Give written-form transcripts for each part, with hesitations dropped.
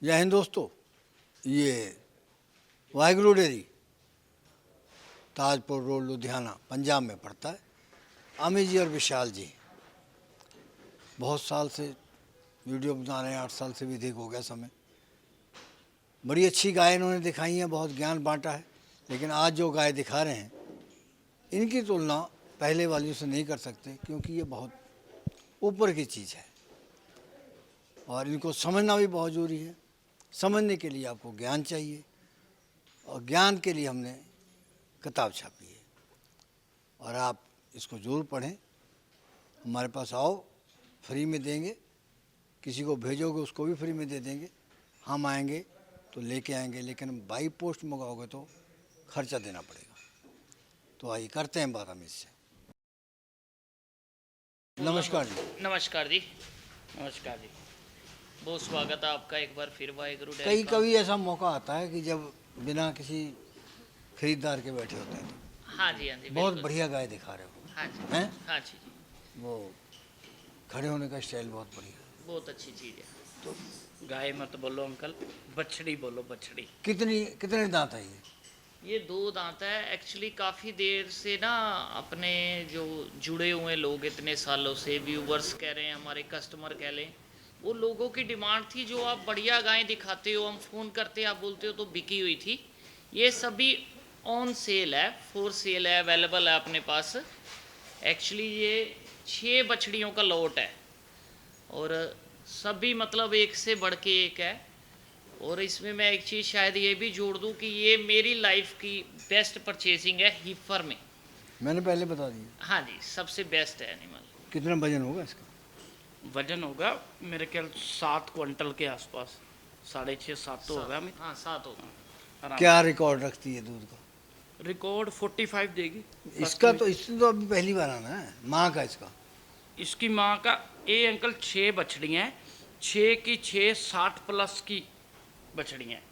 जय हिंद दोस्तों। ये वाहिगुरु डेयरी ताजपुर रोड लुधियाना पंजाब में पड़ता है। अमित जी और विशाल जी बहुत साल से वीडियो बना रहे हैं, 8 साल से भी अधिक हो गया समय। बड़ी अच्छी गाय इन्होंने दिखाई हैं, बहुत ज्ञान बांटा है। लेकिन आज जो गाय दिखा रहे हैं इनकी तुलना पहले वालियों से नहीं कर सकते, क्योंकि ये बहुत ऊपर की चीज़ है और इनको समझना भी बहुत ज़रूरी है। समझने के लिए आपको ज्ञान चाहिए और ज्ञान के लिए हमने किताब छापी है और आप इसको ज़रूर पढ़ें। हमारे पास आओ, फ्री में देंगे। किसी को भेजोगे उसको भी फ्री में दे देंगे। हम आएंगे तो लेके आएंगे, लेकिन बाई पोस्ट मंगाओगे तो खर्चा देना पड़ेगा। तो आइए करते हैं बात अमित से। नमस्कार जी। नमस्कार जी। नमस्कार जी। बहुत स्वागत है आपका एक बार फिर वाहिगुरु कई डेयरी कभी ऐसा मौका आता है कि जब बिना किसी खरीदार के बैठे होते हैं तो हाँ जी, हाँ जी, बहुत बिल्कुल। बढ़िया गाय दिखा रहे हो। हाँ जी, हैं? हाँ जी, वो खड़े होने का स्टाइल बहुत बढ़िया है। बहुत अच्छी चीज़ है। तो गाय मत बोलो अंकल, बछड़ी बोलो, बछड़ी। कितने दांत है ये 2 दांत है। एक्चुअली काफ़ी देर से ना अपने जो जुड़े हुए लोग इतने सालों से, व्यूवर्स कह रहे हैं, हमारे कस्टमर कह लें, वो लोगों की डिमांड थी जो आप बढ़िया गाय दिखाते हो, हम फ़ोन करते आप बोलते हो तो बिकी हुई थी। ये सभी ऑन सेल है, फॉर सेल है, अवेलेबल है अपने पास। एक्चुअली ये 6 बछड़ियों का लॉट है और सभी मतलब एक से बढ़ के एक है। और इसमें मैं एक चीज़ शायद ये भी जोड़ दूं कि ये मेरी लाइफ की बेस्ट परचेजिंग है हीफर में। मैंने पहले बता दिया। हाँ जी, सबसे बेस्ट है एनिमल। कितना वजन होगा इसका? वजन होगा मेरे ख्याल 7 क्विंटल के आसपास, 6.5-7 तो होगा। हाँ, 7 होगा। आराम क्या रिकॉर्ड रखती है दूध का? से। रिकॉर्ड 45 देगी। इसका तो इसने तो अभी पहली बार आना है। माँ का इसका इसकी माँ का ये अंकल 6 बछड़ियाँ हैं, 6 की 6 60 प्लस की बछड़ियाँ हैं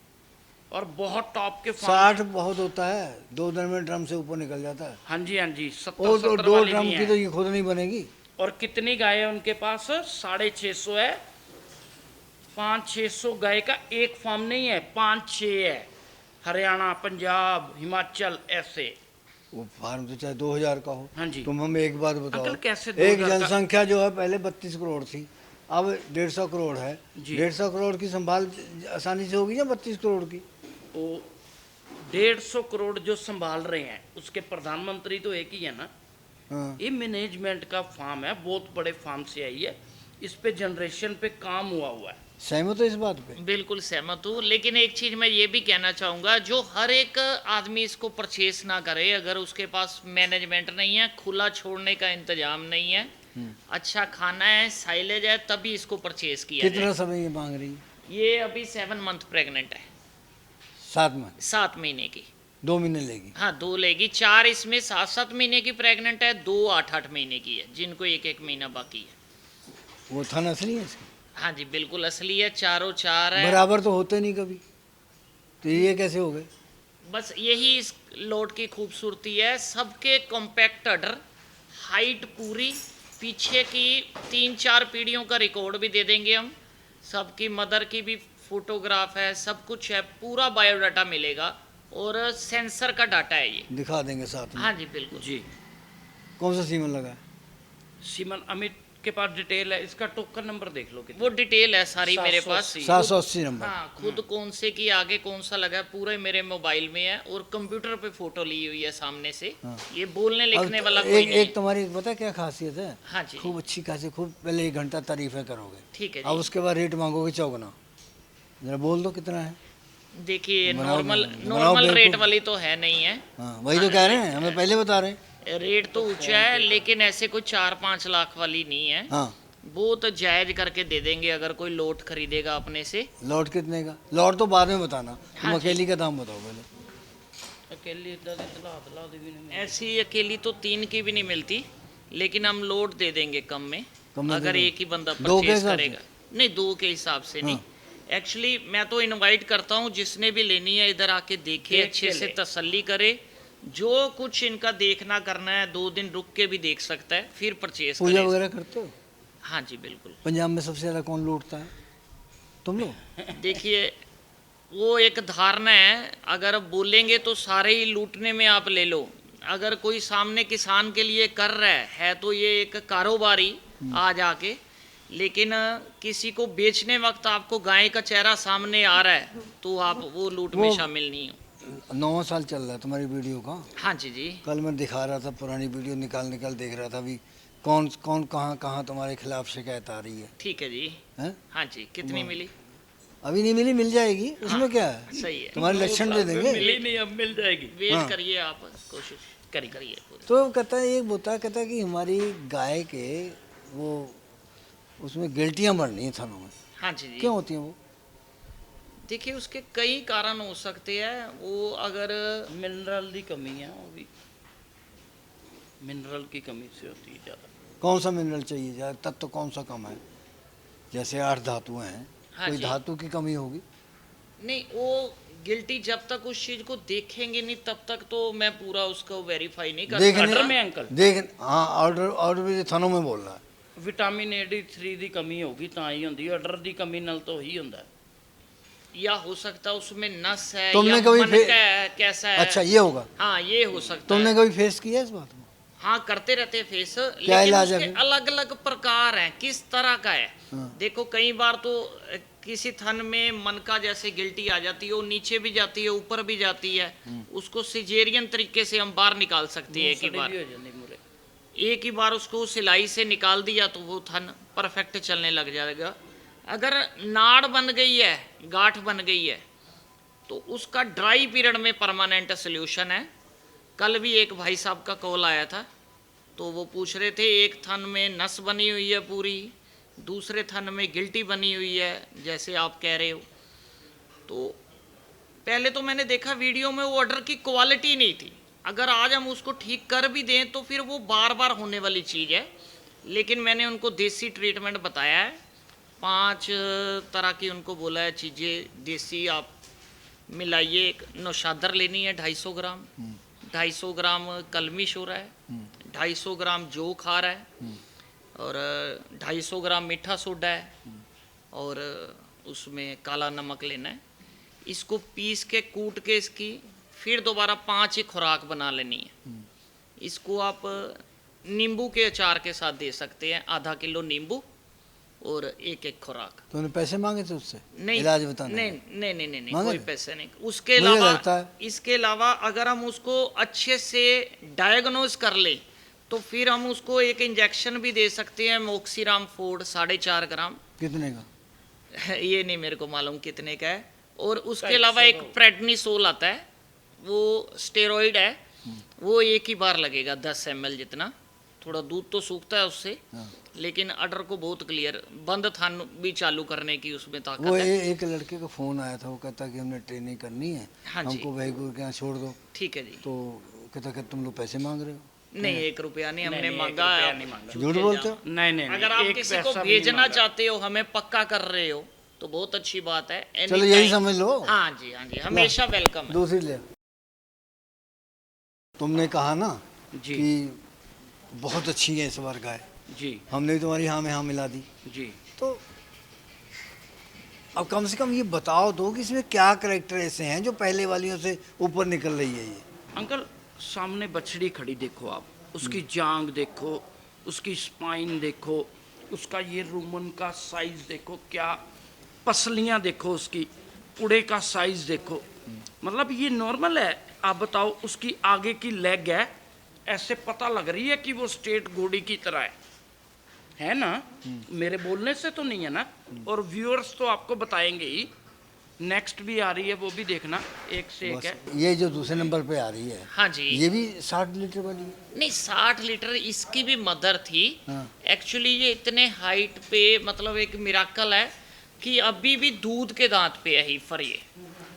और बहुत टॉप के फार्म। 60 बहुत होता है, 2 दिन में ड्रम से ऊपर निकल जाता है। हाँ जी, हाँ जी, और 70 दो वाली ड्रम भी की तो हैं। ये खुद नहीं बनेगी। और कितनी गाय है उनके पास? 650 है। 500-600 गाय का एक फार्म नहीं है, 5-6 है। हरियाणा, पंजाब, हिमाचल, ऐसे। वो फार्म तो चाहे 2000 का हो। हाँ जी। तुम हमें एक बात बताओ, अंकल कैसे एक 2000 का? जनसंख्या जो है पहले 32 करोड़ थी, अब 150 करोड़ है। जी। 150 करोड़ की संभाल आसानी से होगी या 32 करोड़ की? वो 150 करोड़ जो संभाल रहे हैं उसके प्रधानमंत्री तो एक ही है ना। हाँ। ये मैनेजमेंट का फार्म है, बहुत बड़े फार्म से आई है। इस पे जनरेशन पे काम हुआ है। सहमत हो इस बात पे? बिल्कुल सहमत हूँ, लेकिन एक चीज़ मैं ये भी कहना चाहूँगा, जो हर एक आदमी इसको परचेस ना करे अगर उसके पास मैनेजमेंट नहीं है, खुला छोड़ने का इंतजाम नहीं है, अच्छा खाना है, साइलेज है, तभी इसको परचेस किया कितना जाए। समय ये मांग रही है? ये अभी 7 मंथ प्रेग्नेंट है, 7 में 7 महीने की। 2 महीने लेगी। हाँ, 2 लेगी। 4 इसमें 7-7 महीने की प्रेग्नेंट है, 2 8-8 महीने की है, जिनको 1-1 महीना बाकी है। वो थन असली है इसका? हाँ जी, बिल्कुल असली है, चारों 4 है। बराबर तो होते नहीं कभी, तो ये कैसे हो गए? बस यही इस लोट की खूबसूरती है, सबके कॉम्पैक्ट अडर, हाइट पूरी, पीछे की 3-4 पीढ़ियों का रिकॉर्ड भी दे देंगे हम, सबकी मदर की भी फोटोग्राफ है, सब कुछ है, पूरा बायोडाटा मिलेगा और सेंसर का डाटा है ये। दिखा देंगे साथ में। हाँ जी, बिल्कुल जी। कौन सा सीमन लगा है? सीमन अमित के पास डिटेल है, इसका टोकन नंबर देख लो कितना। वो डिटेल है सारी मेरे पास। 780 नंबर। हाँ, खुद कौन से की आगे कौन सा लगा है पूरा मेरे मोबाइल में है और कंप्यूटर पे फोटो ली हुई है सामने से। हाँ। ये बोलने लिखने वाला कोई एक नहीं है। एक तुम्हारी पता है क्या खासियत है? हाँ जी, खूब अच्छी खासी, खूब पहले 1 घंटा तारीफें करोगे, ठीक है अब जी। उसके बाद रेट मांगोगे चौगुना। जरा बोल दो कितना है। देखिए, बनाओ नॉर्मल रेट बेवकूफ। वाली तो है नहीं है, हाँ वही तो कह रहे हैं, हमें पहले बता रहे हैं। रेट तो ऊंचा है, लेकिन ऐसे कोई 4-5 लाख वाली नहीं है। हाँ, बहुत जायज करके दे देंगे अगर कोई लोट खरीदेगा अपने से। लॉट कितने का? लॉट तो बाद में बताना, तुम हाँ जी। अकेली का दाम बताओ पहले। अकेली इतना दिला भी नहीं। ऐसी अकेली तो 3 की भी नहीं मिलती, लेकिन हम लोट दे देंगे कम में कम में अगर दे एक ही बंदा 2 के परचेज हिसाब करेगा। नहीं, 2 के हिसाब से नहीं। हाँ। एक्चुअली मैं तो इनवाइट करता हूँ, जिसने भी लेनी है इधर आके देखे, देख अच्छे के से ले। तसल्ली करे। जो कुछ इनका देखना करना है 2 दिन रुक के भी देख सकता है, फिर परचेज पूजा करे। वगैरह करते हो? हाँ जी, बिल्कुल। पंजाब में सबसे ज़्यादा कौन लूटता है? तुम लोग? देखिए, वो एक धारणा है, अगर बोलेंगे तो सारे ही लूटने में आप ले लो। अगर कोई सामने किसान के लिए कर रहा है तो ये एक कारोबारी आ जाके, लेकिन किसी को बेचने वक्त आपको गाय का चेहरा सामने आ रहा है तो आप वो लूट में शामिल नहीं हो। 9वां साल चल रहा है तुम्हारी वीडियो का। हाँ जी जी। कल मैं दिखा रहा था पुरानी वीडियो, निकाल देख रहा था अभी कौन कौन कहाँ तुम्हारे खिलाफ शिकायत आ रही है। ठीक है जी। हैं? हाँ जी, कितनी मिली? अभी नहीं मिली, मिल जाएगी, उसमें क्या है। सही है। तुम्हारे लक्षण दे देंगे। मिली नहीं, अब मिल जाएगी। वेट करिए आप, कोशिश करिए पूरी। तो कहता है, एक बोता कहता है कि हमारी गाय के वो उसमें गिल्टियाँ बढ़ रही हैं थनों में, हाँ जी जी। क्यों होती हैं वो? देखिए, उसके कई कारण हो सकते हैं। वो अगर मिनरल की कमी है, वो भी मिनरल की कमी से होती है ज़्यादा। कौन सा मिनरल चाहिए ज़्यादा, तत्व कौन सा कम है? जैसे 8 धातुएं हैं, हाँ कोई जी। धातु की कमी होगी। नहीं, वो गिल्टी जब तक उस चीज को देखेंगे नहीं तब तक तो मैं पूरा उसको वेरीफाई नहीं कर देखने सकता। ऑर्डर में अंकल हाँ, ऑर्डर भी थनों में बोल रहा है। विटामिन A D3 की कमी होगी तो ही होती है, ऑर्डर की कमी नाल तो ही होता है। या हो सकता है उसमें नस है तुमने या कभी मन का है, कैसा है। अच्छा, ये होगा। हाँ, ये हो सकता तुमने है। कभी फेस किया इस बात को? हाँ, करते रहते हैं फेस, क्या लेकिन इलाज है उसके फिर? अलग अलग प्रकार हैं, किस तरह का है। हाँ। देखो, कई बार तो किसी थन में मन का जैसे गिल्टी आ जाती है, वो नीचे भी जाती है ऊपर भी जाती है, उसको सिजेरियन तरीके से हम बाहर निकाल सकते हैं। एक ही बार, एक ही बार उसको सिलाई से निकाल दिया तो वो थन परफेक्ट चलने लग जाएगा। अगर नाड़ बन गई है, गांठ बन गई है, तो उसका ड्राई पीरियड में परमानेंट सोल्यूशन है। कल भी एक भाई साहब का कॉल आया था, तो वो पूछ रहे थे एक थन में नस बनी हुई है पूरी, दूसरे थन में गिल्टी बनी हुई है, जैसे आप कह रहे हो। तो पहले तो मैंने देखा वीडियो में वो ऑर्डर की क्वालिटी नहीं थी। अगर आज हम उसको ठीक कर भी दें तो फिर वो बार बार होने वाली चीज़ है। लेकिन मैंने उनको देसी ट्रीटमेंट बताया है, 5 तरह की उनको बोला है चीज़ें देसी आप मिलाइए। एक नौशादर लेनी है 250 ग्राम, 250 ग्राम कलमी शोरा है, 250 ग्राम जौ खा रहा है, और 250 ग्राम मीठा सोडा है, और उसमें काला नमक लेना है। इसको पीस के कूट के इसकी फिर दोबारा 5 ही खुराक बना लेनी है। इसको आप नींबू के अचार के साथ दे सकते हैं, आधा किलो नींबू और एक खुराक। तुमने पैसे मांगे थे उससे नहीं, इलाज बताने? नहीं, मांगे कोई थे? पैसे नहीं। उसके मुझे अलावा लगता है। इसके अलावा अगर हम उसको अच्छे से डायग्नोज कर ले तो फिर हम उसको एक इंजेक्शन भी दे सकते हैं, मोक्सीराम फोर्ड 4.5 ग्राम। कितने का? ये नहीं मेरे को मालूम कितने का है। और उसके अलावा एक प्रेडनिसोल आता है, वो स्टेरॉइड है, वो एक ही बार लगेगा 10 ml जितना। थोड़ा दूध तो सूखता है उससे, लेकिन अडर को बहुत क्लियर, बंद थन भी चालू करने की उसमें ताकत वो है। एक लड़के का फोन आया था, वो कहता कि हमने ट्रेनिंग करनी है, हाँ जी। हमको वैगुर के यहाँ छोड़ दो। ठीक है जी। तो कहता कि तुम लोग पैसे मांग रहे हो? नहीं, 1 रुपया नहीं हमने नहीं, मांगा। 1 रुपया नहीं मांगा। झूठ बोलते हो? नहीं, अगर आप एक किसी को पैसा भी नहीं भेजना मांगा। चाहते हो, हमें पक्का कर रहे हो तो बहुत अच्छी बात है। चलो यही समझ लो। हाँ जी, हमेशा वेलकम है। दूसरी ले। तुमने कहा ना जी कि बहुत अच्छी है इस बार गाय, जी हमने भी तुम्हारी हाँ में हाँ मिला दी। जी। तो अब कम से कम ये बताओ दो कि इसमें क्या करेक्टर ऐसे हैं जो पहले वालियों से ऊपर निकल रही है ये। अंकल, सामने बछड़ी खड़ी देखो आप, उसकी जांग देखो, उसकी स्पाइन देखो, उसका ये रूमन का साइज देखो, क्या पसलियां देखो, उसकी पुड़े का साइज देखो। मतलब ये नॉर्मल है। आप बताओ, उसकी आगे की लेग है, ऐसे पता लग रही है कि वो स्टेट घोड़ी की तरह है ना? मेरे बोलने से तो नहीं है ना? और व्यूअर्स तो आपको बताएंगे ही। नेक्स्ट भी आ रही है, वो भी देखना, एक से एक है। ये जो दूसरे नंबर पे आ रही है, हाँ जी। ये भी 60 लीटर वाली है? नहीं, 60 लीटर इसकी भी मदर थी। हाँ। एक्चुअली ये इतने हाइट पे, मतलब एक मिराकल है कि अभी भी दूध के दांत पे है हीफर। ये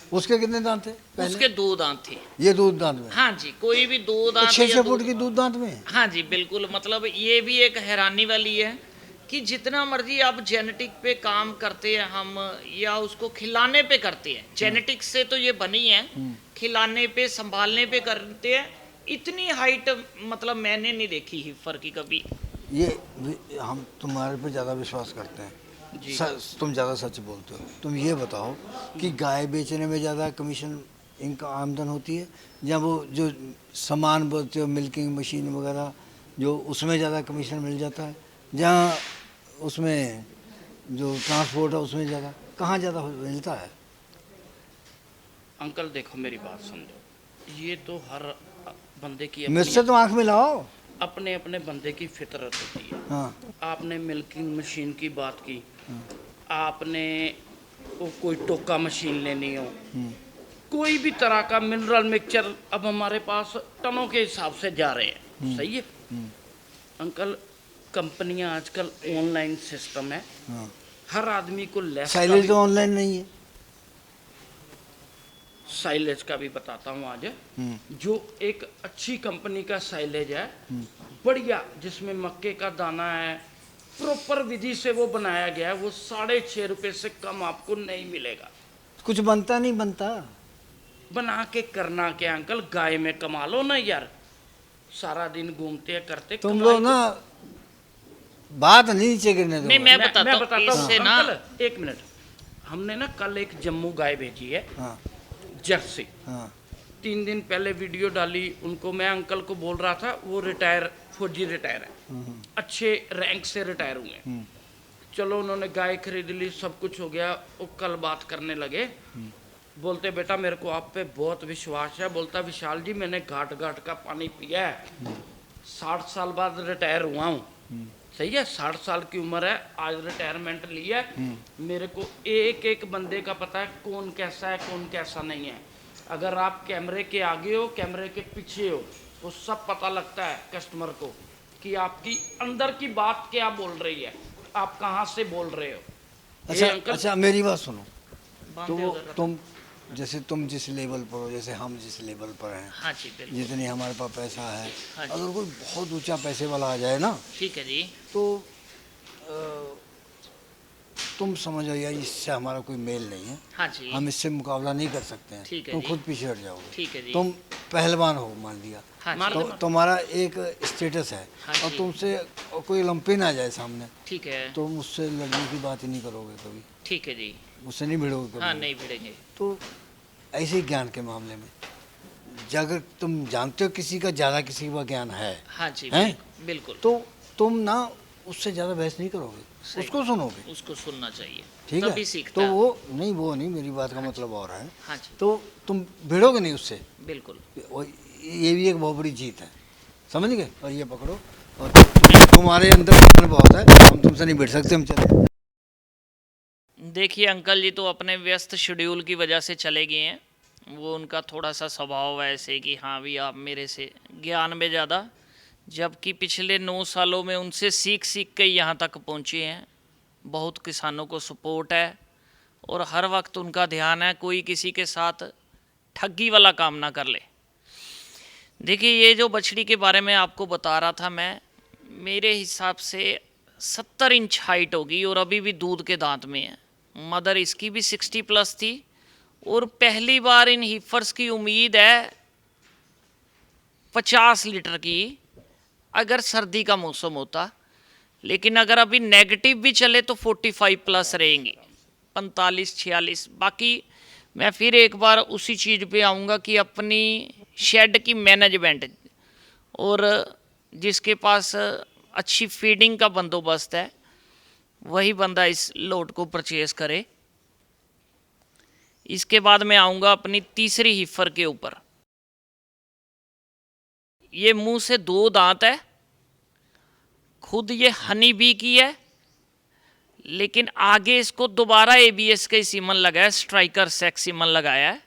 उसके कितने दांत थे पहले? उसके 2 दांत थे। ये दूध दांत में? हाँ जी, कोई भी 2 दांत 6 या फुट की दूध दांत में है? हाँ जी, बिल्कुल। मतलब ये भी एक हैरानी वाली है कि जितना मर्जी आप जेनेटिक पे काम करते हैं हम, या उसको खिलाने पे करते हैं, जेनेटिक से तो ये बनी है, खिलाने पे संभालने पे करते हैं, इतनी हाइट मतलब मैंने नहीं देखी हिफर की कभी। ये हम तुम्हारे पे ज़्यादा विश्वास करते हैं। जी। तुम ज़्यादा सच बोलते हो। तुम ये बताओ कि गाय बेचने में ज़्यादा कमीशन इनका आमदन होती है, या वो जो सामान बोलते हो मिल्किंग मशीन वगैरह जो उसमें ज़्यादा कमीशन मिल जाता है, जहाँ उसमें जो ट्रांसपोर्ट है उसमें ज़्यादा, कहाँ ज़्यादा मिलता है? अंकल देखो मेरी बात समझो, ये तो हर बंदे की मुझसे तो आँख मिलाओ। अपने अपने बंदे की फितरत होती है। हाँ आपने मिल्किंग मशीन की बात की, आपने वो कोई टोका मशीन लेनी हो, कोई भी तरह का मिनरल मिक्सचर अब हमारे पास टनों के हिसाब से जा रहे हैं, सही है अंकल। कंपनियां आजकल ऑनलाइन सिस्टम है, हाँ। हर आदमी को लेस का साइलेज भी, तो ऑनलाइन नहीं है। साइलेज का भी बताता हूँ आज। जो एक अच्छी कंपनी का साइलेज है, बढ़िया, जिसमें मक्के का दाना है, प्रॉपर विधि से वो बनाया गया है, वो 6.5 रुपए से कम आपको नहीं मिलेगा। कुछ बनता नहीं बनता। बना के करना क्या अंकल, गाय में कमा लो ना यार, सारा दिन घूमते करते तुम कमाई लोग ना बात नहीं नीचे गिरने दो। नहीं, मैं बताता हूँ, बताता हूँ इससे ना अंकल, एक मिनट। हमने ना कल एक जम्मू गाय भेजी है, हाँ जर्सी। हाँ 3 दिन पहले वीडियो डाली उनको, मैं अंकल को बोल रहा था, वो रिटायर, फौजी रिटायर है, अच्छे रैंक से रिटायर हुए हैं। चलो उन्होंने गाय खरीद ली, सब कुछ हो गया, वो कल बात करने लगे, बोलते बेटा मेरे को आप पे बहुत विश्वास है, बोलता विशाल जी मैंने घाट घाट का पानी पिया है, 60 साल बाद रिटायर हुआ हूँ, सही है, 60 साल की उम्र है, आज रिटायरमेंट लिया है, मेरे को एक एक बंदे का पता है कौन कैसा है कौन कैसा नहीं है। अगर आप कैमरे के आगे हो कैमरे के पीछे हो, वो सब पता लगता है कस्टमर को कि आपकी अंदर की बात क्या बोल रही है, आप कहाँ से बोल रहे हो। अच्छा ये अंकल अच्छा मेरी बात सुनो। बांध तो दे वो उधर। तुम जैसे तुम जिस लेवल पर हो, जैसे हम जिस लेवल पर हैं, हाँ जी बिल्कुल। जितनी हमारे पास पैसा है, हाँ जी। अगर कोई बहुत ऊंचा पैसे वाला आ जाए ना, ठीक है जी। तो तुम समझो यार इससे हमारा कोई मेल नहीं है, हाँ जी। हम इससे मुकाबला नहीं कर सकते हैं। ठीक है तुम जी। खुद पीछे हट जाओगे। ठीक है जी। तुम पहलवान हो मान लिया, हाँ मार जी। दे। तो तुम्हारा एक स्टेटस है, हाँ और जी। तुमसे कोई ओलंपियन आ जाए सामने, ठीक है। तो मुझसे लड़ने की बात ही नहीं करोगे कभी, ठीक है जी। मुझसे नहीं भिड़ोगे कभी। हाँ नहीं भिड़ेंगे। तो ऐसे ही ज्ञान के मामले में अगर तुम जानते हो किसी का ज़्यादा किसी का ज्ञान है, हाँ जी हैं? बिल्कुल। तो तुम ना उससे ज़्यादा बहस नहीं करोगे, सही। उसको सुनोगे। उसको सुनना चाहिए, ठीक तभी है, सीखता तो है। वो नहीं मेरी बात का मतलब और है। हाँ जी तो तुम भिड़ोगे नहीं उससे, बिल्कुल। और ये भी एक बहुत बड़ी जीत है, समझ गए। और ये पकड़ो, और तुम्हारे अंदर ज्ञान बहुत है, हम तुमसे नहीं भिड़ सकते, हम चले। देखिए अंकल जी तो अपने व्यस्त शेड्यूल की वजह से चले गए हैं, वो उनका थोड़ा सा स्वभाव है ऐसे कि हाँ भी आप मेरे से ज्ञान में ज़्यादा, जबकि पिछले 9 सालों में उनसे सीख सीख के यहाँ तक पहुँचे हैं। बहुत किसानों को सपोर्ट है, और हर वक्त उनका ध्यान है कोई किसी के साथ ठगी वाला काम ना कर ले। देखिए ये जो बछड़ी के बारे में आपको बता रहा था मैं, मेरे हिसाब से 70 इंच हाइट होगी, और अभी भी दूध के दांत में है। मदर इसकी भी 60 प्लस थी, और पहली बार इन हीफर्स की उम्मीद है 50 लीटर की, अगर सर्दी का मौसम होता। लेकिन अगर अभी नेगेटिव भी चले तो 45 प्लस रहेंगी, 45-46। बाकी मैं फिर एक बार उसी चीज़ पे आऊँगा कि अपनी शेड की मैनेजमेंट, और जिसके पास अच्छी फीडिंग का बंदोबस्त है वही बंदा इस लोड को परचेज करे। इसके बाद मैं आऊँगा अपनी तीसरी हिफर के ऊपर। ये मुंह से 2 दांत है, खुद ये हनी बी की है, लेकिन आगे इसको दोबारा ABS का सीमन लगाया, स्ट्राइकर सेक्स सीमन लगाया है।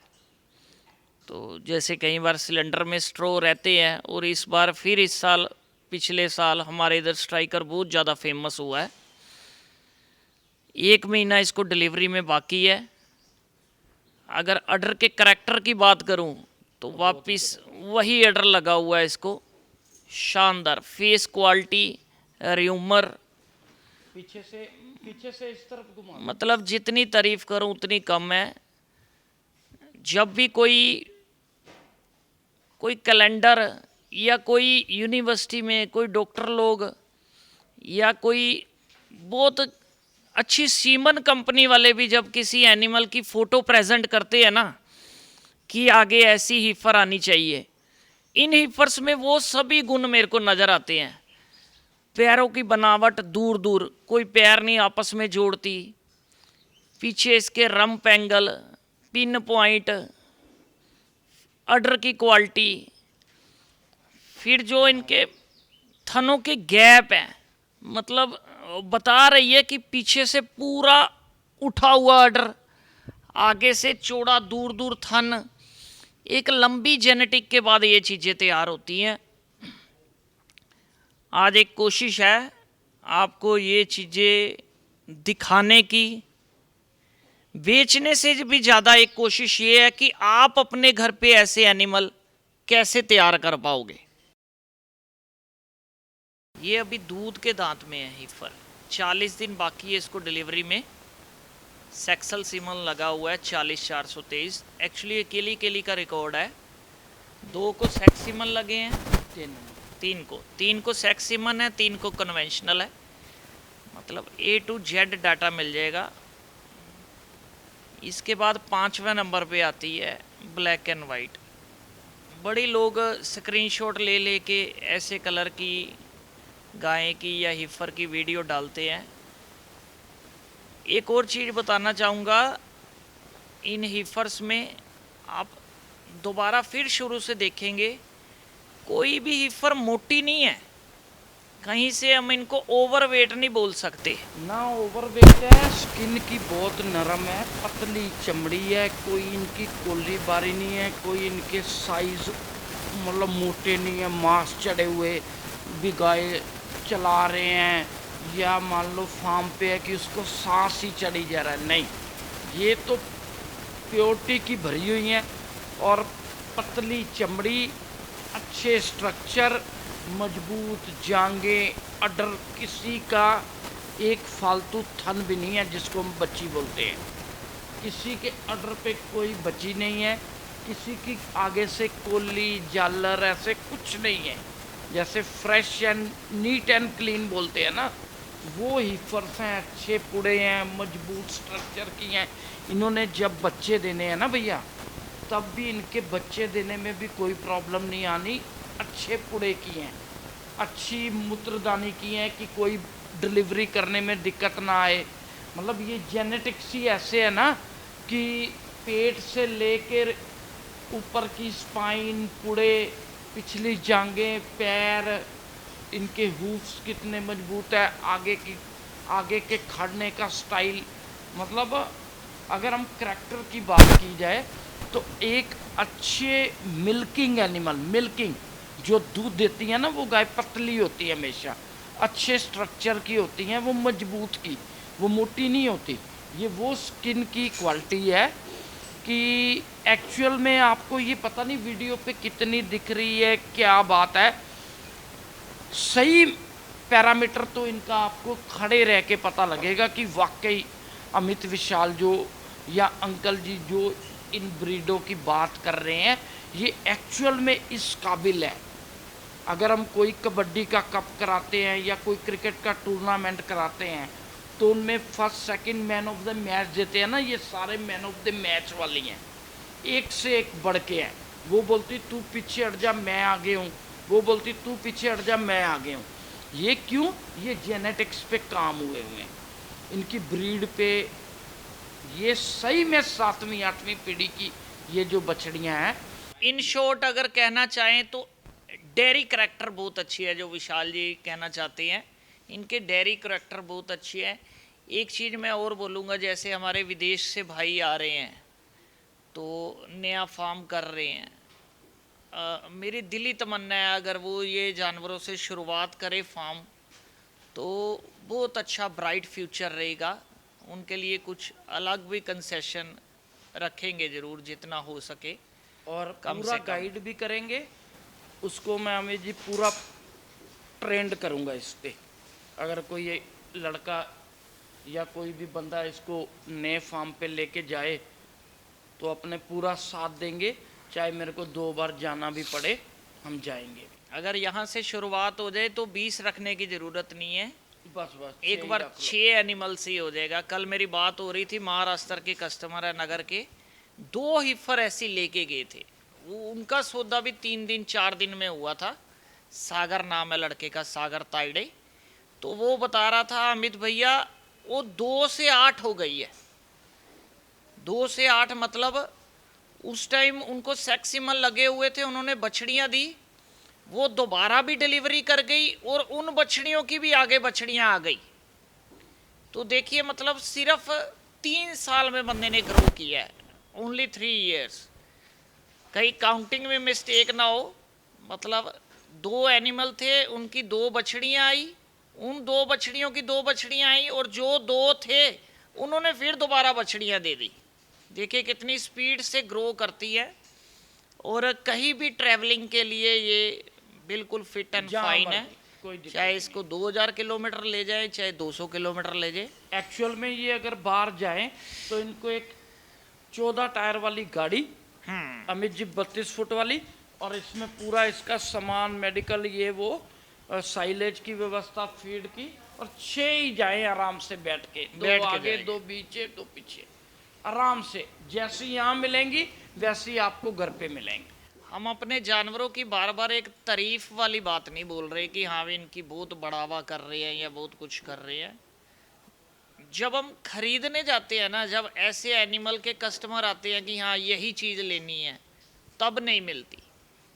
तो जैसे कई बार सिलेंडर में स्ट्रो रहते हैं, और इस बार फिर इस साल पिछले साल हमारे इधर स्ट्राइकर बहुत ज़्यादा फेमस हुआ है। 1 महीना इसको डिलीवरी में बाकी है। अगर अडर के करैक्टर की बात करूं तो वापस वही अडर लगा हुआ है इसको, शानदार फेस क्वालिटी, र्यूमर, पीछे से इस तरफ घुमा। मतलब जितनी तारीफ करूं उतनी कम है। जब भी कोई कैलेंडर या कोई यूनिवर्सिटी में कोई डॉक्टर लोग या कोई बहुत अच्छी सीमन कंपनी वाले भी जब किसी एनिमल की फ़ोटो प्रेजेंट करते हैं ना कि आगे ऐसी हीफर आनी चाहिए, इन हीफर्स में वो सभी गुण मेरे को नज़र आते हैं। पैरों की बनावट दूर दूर, कोई पैर नहीं आपस में जोड़ती, पीछे इसके रंप एंगल, पिन पॉइंट, अडर की क्वालिटी, फिर जो इनके थनों के गैप हैं, मतलब बता रही है कि पीछे से पूरा उठा हुआ अडर, आगे से चौड़ा दूर दूर थन। एक लंबी जेनेटिक के बाद ये चीज़ें तैयार होती हैं। आज एक कोशिश है आपको ये चीज़ें दिखाने की, बेचने से भी ज़्यादा एक कोशिश ये है कि आप अपने घर पे ऐसे एनिमल कैसे तैयार कर पाओगे। ये अभी दूध के दांत में है हीफर, 40 दिन बाकी है इसको डिलीवरी में। सेक्सल सीमन लगा हुआ है 40,423। एक्चुअली केली केली का रिकॉर्ड है। 2 को सेक्स सीमन लगे हैं, 3 को सेक्स सीमन है, 3 को कन्वेंशनल है। मतलब A to Z डाटा मिल जाएगा। इसके बाद 5वें नंबर पे आती है ब्लैक एंड वाइट। बड़ी लोग स्क्रीनशॉट ले लेके ऐसे कलर की गाय की या हीफर की वीडियो डालते हैं। एक और चीज़ बताना चाहूँगा, इन हीफर्स में आप दोबारा फिर शुरू से देखेंगे, कोई भी हीफर मोटी नहीं है। कहीं से हम इनको ओवरवेट नहीं बोल सकते। ना ओवरवेट है, स्किन की बहुत नरम है, पतली चमड़ी है, कोई इनकी कोली बारी नहीं है, कोई इनके साइज मतलब मोटे नहीं है, मांस चढ़े हुए भी गाय चला रहे हैं, या मान लो फार्म पे है कि उसको सांस ही चढ़ी जा रहा है, नहीं, ये तो प्योरिटी की भरी हुई है और पतली चमड़ी, अच्छे स्ट्रक्चर, मजबूत जांगे, अडर, किसी का एक फालतू थन भी नहीं है जिसको हम बच्ची बोलते हैं। किसी के अडर पे कोई बच्ची नहीं है, किसी की आगे से कोली जालर ऐसे कुछ नहीं है। जैसे fresh and neat and clean बोलते हैं ना, वो हीफर्स हैं, अच्छे पुड़े हैं, मजबूत स्ट्रक्चर की हैं। इन्होंने जब बच्चे देने हैं ना भैया, तब भी इनके बच्चे देने में भी कोई प्रॉब्लम नहीं आनी। अच्छे पुड़े की हैं, अच्छी मूत्रदानी की हैं कि कोई डिलीवरी करने में दिक्कत ना आए। मतलब ये जेनेटिक्स ही ऐसे है ना कि पेट से लेकर ऊपर की स्पाइन, पुड़े, पिछली जांघें, पैर, इनके हूफ्स कितने मजबूत है, आगे के खड़ने का स्टाइल। मतलब अगर हम करैक्टर की बात की जाए तो एक अच्छे मिल्किंग एनिमल, मिल्किंग जो दूध देती है ना, वो गाय पतली होती है हमेशा, अच्छे स्ट्रक्चर की होती हैं, वो मजबूत की, वो मोटी नहीं होती। ये वो स्किन की क्वालिटी है कि एक्चुअल में आपको ये पता नहीं वीडियो पे कितनी दिख रही है, क्या बात है। सही पैरामीटर तो इनका आपको खड़े रह के पता लगेगा कि वाकई अमित विशाल जो या अंकल जी जो इन ब्रीडों की बात कर रहे हैं, ये एक्चुअल में इस काबिल है। अगर हम कोई कबड्डी का कप कराते हैं या कोई क्रिकेट का टूर्नामेंट कराते हैं तो उनमें first second man of the match देते हैं ना, ये सारे मैन ऑफ द मैच वाली हैं, एक से एक बढ़ के हैं। वो बोलती तू पीछे हट जा मैं आगे हूँ, वो बोलती तू पीछे हट जा मैं आगे हूँ। ये क्यों? ये जेनेटिक्स पे काम हुए हुए हैं, इनकी ब्रीड पे। ये सही में 7वीं 8वीं पीढ़ी की ये जो बछड़ियाँ हैं। इन शॉर्ट अगर कहना चाहें तो डेयरी करैक्टर बहुत अच्छी है, जो विशाल जी कहना चाहते हैं, इनके डेयरी करैक्टर बहुत अच्छी है। एक चीज़ मैं और बोलूँगा, जैसे हमारे विदेश से भाई आ रहे हैं तो नया फार्म कर रहे हैं, मेरी दिली तमन्ना है अगर वो ये जानवरों से शुरुआत करे फार्म तो बहुत अच्छा ब्राइट फ्यूचर रहेगा। उनके लिए कुछ अलग भी कंसेशन रखेंगे ज़रूर जितना हो सके, और कम पूरा से कम। गाइड भी करेंगे उसको। मैं अमित जी पूरा ट्रेंड करूँगा इस पे। अगर कोई ये लड़का या कोई भी बंदा इसको नए फार्म पे लेके जाए तो अपने पूरा साथ देंगे, चाहे मेरे को 2 बार जाना भी पड़े, हम जाएंगे। अगर यहाँ से शुरुआत हो जाए तो 20 रखने की ज़रूरत नहीं है, बस बस एक बार 6 एनिमल्स ही हो जाएगा। कल मेरी बात हो रही थी, महाराष्ट्र के कस्टमर है नगर के, 2 हिफर ऐसी लेके गए थे। वो उनका सौदा भी 3 दिन 4 दिन में हुआ था। सागर नाम है लड़के का, सागर ताइडे। तो वो बता रहा था अमित भैया, वो 2 से 8 हो गई है। 2 से 8 मतलब उस टाइम उनको सेक्सिमल लगे हुए थे, उन्होंने बछड़ियाँ दी, वो दोबारा भी डिलीवरी कर गई और उन बछड़ियों की भी आगे बछड़ियाँ आ गई। तो देखिए मतलब सिर्फ 3 साल में बंदे ने ग्रो किया है, ओनली 3 years। कहीं काउंटिंग में मिस्टेक ना हो, मतलब 2 एनिमल थे, उनकी 2 बछड़ियाँ आई, उन 2 बछड़ियों की 2 बछड़ियाँ आई, और जो 2 थे उन्होंने फिर दोबारा बछड़ियाँ दे दी। देखिए कितनी स्पीड से ग्रो करती है। और कहीं भी ट्रैवलिंग के लिए ये बिल्कुल फिट एंड फाइन है, चाहे इसको 2000 किलोमीटर ले जाए, चाहे 200 किलोमीटर ले जाए। एक्चुअल में ये अगर बाहर जाएं तो इनको एक 14 टायर वाली गाड़ी, अमित जी 32 फुट वाली, और इसमें पूरा इसका सामान मेडिकल ये वो साइलेज की व्यवस्था, फीड की, और 6 ही जाएं आराम से बैठ के, 2 आगे 2 पीछे 2 पीछे, आराम से। जैसी यहाँ मिलेंगी वैसी आपको घर पे मिलेंगी। हम अपने जानवरों की बार बार एक तारीफ वाली बात नहीं बोल रहे कि हाँ भी इनकी बहुत बढ़ावा कर रहे हैं या बहुत कुछ कर रहे हैं। जब हम खरीदने जाते हैं ना, जब ऐसे एनिमल के कस्टमर आते हैं कि हाँ यही चीज़ लेनी है, तब नहीं मिलती।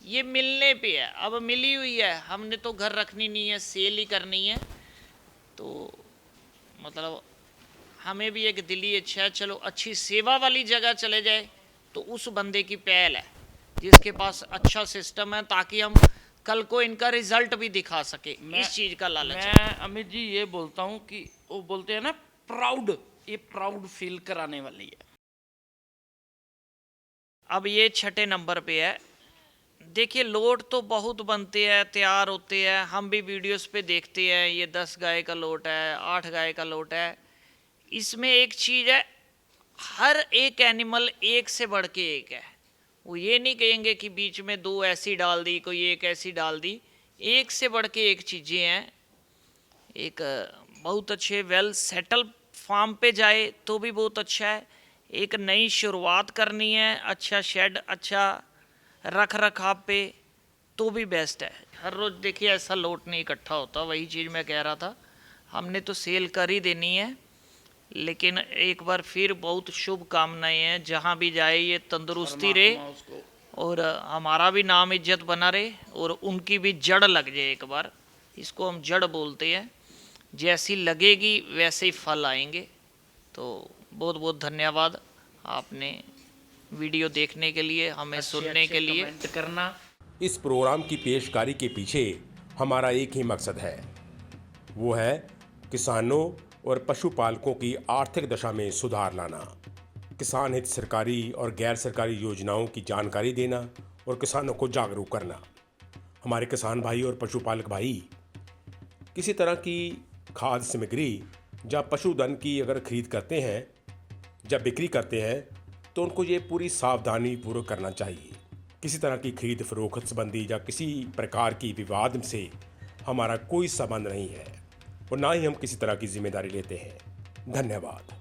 ये मिलने पे है, अब मिली हुई है, हमने तो घर रखनी नहीं है, सेल ही करनी है। तो मतलब हमें भी एक दिली इच्छा है, चलो अच्छी सेवा वाली जगह चले जाए तो उस बंदे की पहल है जिसके पास अच्छा सिस्टम है, ताकि हम कल को इनका रिजल्ट भी दिखा सके। इस चीज का लालच है। मैं अमित जी ये बोलता हूँ कि वो बोलते हैं ना प्राउड, ये प्राउड फील कराने वाली है। अब ये 6ठे नंबर पे है। देखिए लोट तो बहुत बनते हैं, तैयार होते हैं, हम भी वीडियोस पे देखते हैं। ये 10 गाय का लोट है, 8 गाय का लोट है। इसमें एक चीज़ है, हर एक एनिमल एक से बढ़ के एक है। वो ये नहीं कहेंगे कि बीच में 2 ऐसी डाल दी, कोई एक ऐसी डाल दी, एक से बढ़ के एक चीज़ें हैं। एक बहुत अच्छे वेल सेटल फार्म पे जाए तो भी बहुत अच्छा है। एक नई शुरुआत करनी है, अच्छा शेड, अच्छा रख रखाव पे, तो भी बेस्ट है। हर रोज़ देखिए ऐसा लोट नहीं इकट्ठा होता, वही चीज़ मैं कह रहा था। हमने तो सेल कर ही देनी है, लेकिन एक बार फिर बहुत शुभकामनाएं हैं। जहाँ भी जाए ये तंदुरुस्ती रहे और हमारा भी नाम इज्जत बना रहे और उनकी भी जड़ लग जाए। एक बार इसको हम जड़ बोलते हैं, जैसी लगेगी वैसे ही फल आएंगे। तो बहुत बहुत धन्यवाद आपने वीडियो देखने के लिए, हमें सुनने के लिए। कमेंट करना। इस प्रोग्राम की पेशकारी के पीछे हमारा एक ही मकसद है, वो है किसानों और पशुपालकों की आर्थिक दशा में सुधार लाना। किसान हित सरकारी और गैर सरकारी योजनाओं की जानकारी देना और किसानों को जागरूक करना। हमारे किसान भाई और पशुपालक भाई किसी तरह की खाद्य सामग्री या पशुधन की अगर खरीद करते हैं, जब बिक्री करते हैं, तो उनको ये पूरी सावधानी पूर्वक करना चाहिए। किसी तरह की खरीद फरोख्त संबंधी या किसी प्रकार की विवाद से हमारा कोई संबंध नहीं है और ना ही हम किसी तरह की जिम्मेदारी लेते हैं। धन्यवाद।